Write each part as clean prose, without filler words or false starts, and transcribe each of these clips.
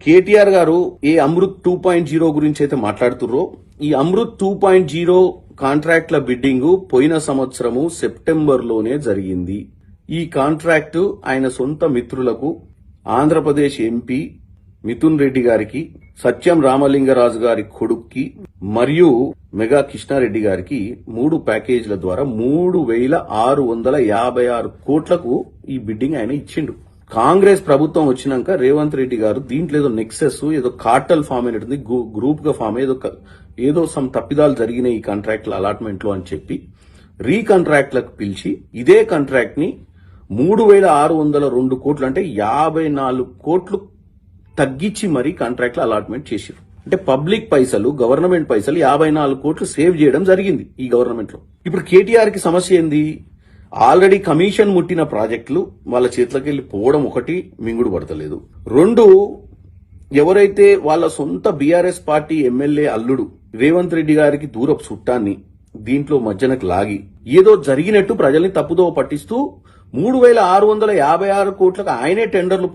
కేటీఆర్ గారు ఏ అమృత్ 2.0 గురించి అయితే మాట్లాడుతుర్రో ఈ అమృత్ 2.0 కాంట్రాక్ట్ల బిడ్డింగ్ పోయిన సంవత్సరము సెప్టెంబర్లోనే జరిగింది. ఈ కాంట్రాక్టు ఆయన సొంత మిత్రులకు ఆంధ్రప్రదేశ్ ఎంపీ మిథున్ రెడ్డి గారికి, సత్యం రామలింగరాజు గారి కొడుక్కి మరియు మెగా కృష్ణారెడ్డి గారికి 3 ప్యాకేజీల ద్వారా 3,656 కోట్లకు ఈ బిడ్డింగ్ ఆయన ఇచ్చిండు. కాంగ్రెస్ ప్రభుత్వం వచ్చినాక రేవంత్ రెడ్డి గారు దీంట్లో ఏదో నెక్సెస్ ఏదో కార్టల్ ఫామ్ అయినట్టుంది, గ్రూప్ గా ఫామ్ ఏదో సమ్ తప్పిదాలు జరిగినాయి ఈ కాంట్రాక్ట్ల అలాట్మెంట్ లో అని చెప్పి రీకాంట్రాక్ట్లకు పిలిచి ఇదే కాంట్రాక్ట్ ని 3,602 కోట్లు అంటే 54 కోట్లు తగ్గించి మరీ కాంట్రాక్ట్ల అలాట్మెంట్ చేశారు. అంటే పబ్లిక్ పైసలు, గవర్నమెంట్ పైసలు 54 కోట్లు సేవ్ చేయడం జరిగింది ఈ గవర్నమెంట్ లో. ఇప్పుడు కేటీఆర్ కి సమస్య ఏంది? ఆల్రెడీ కమిషన్ ముట్టిన ప్రాజెక్టులు వాళ్ళ చేతులకి వెళ్లి పోవడం ఒకటి మింగుడు పడతలేదు. 2, ఎవరైతే వాళ్ళ సొంత బీఆర్ఎస్ పార్టీ ఎమ్మెల్యే అల్లుడు రేవంత్ రెడ్డి గారికి దూరపు చుట్టాన్ని దీంట్లో మధ్యనకు లాగి ఏదో జరిగినట్టు ప్రజల్ని తప్పుదోవ పట్టిస్తూ 3,656 కోట్లకు ఆయనే టెండర్లు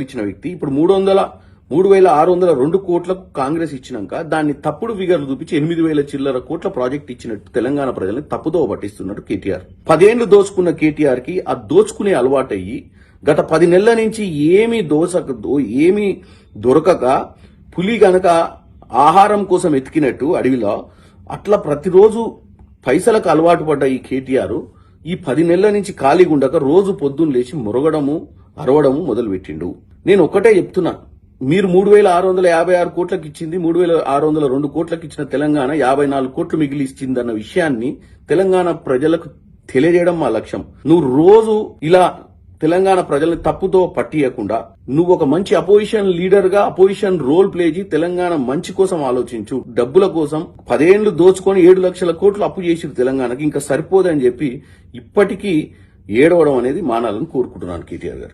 ఇచ్చిన వ్యక్తి ఇప్పుడు 3,602 కోట్లకు కాంగ్రెస్ ఇచ్చినాక దాన్ని తప్పుడు ఫిగర్లు చూపించి 8,000 చిల్లర కోట్ల ప్రాజెక్ట్ ఇచ్చినట్టు తెలంగాణ ప్రజల్ని తప్పుదోవ పట్టిస్తున్నట్టు కేటీఆర్. 10 ఏళ్లు దోచుకున్న కేటీఆర్ కి ఆ దోచుకునే అలవాటయ్యి గత 10 నెలల నుంచి ఏమీ దొరకక పులి గనక ఆహారం కోసం ఎతికినట్టు అడవిలో అట్లా ప్రతిరోజు పైసలకు అలవాటు పడ్డ ఈ కేటీఆర్ ఈ 10 నెలల నుంచి ఖాళీగా ఉండక రోజు పొద్దున్న లేచి మురగడము అరవడము మొదలుపెట్టిండు. నేను ఒకటే చెప్తున్నా, మీరు 3,656 కోట్లకు ఇచ్చింది 3,602 కోట్లకు ఇచ్చిన తెలంగాణ 54 కోట్లు మిగిలి ఇచ్చిందన్న విషయాన్ని తెలంగాణ ప్రజలకు తెలియజేయడం మా లక్ష్యం. నువ్వు రోజు ఇలా తెలంగాణ ప్రజల్ని తప్పుతో పట్టియకుండా నువ్వు ఒక మంచి అపోజిషన్ లీడర్ గా అపోజిషన్ రోల్ ప్లే చేసి తెలంగాణ మంచి కోసం ఆలోచించు. డబ్బుల కోసం 10 ఏళ్లు దోచుకొని 7 లక్షల కోట్లు అప్పు చేసిరు తెలంగాణకి, ఇంకా సరిపోదని చెప్పి ఇప్పటికీ ఏడవడం అనేది మానాలని కోరుకుంటున్నాను కేటీఆర్ గారు.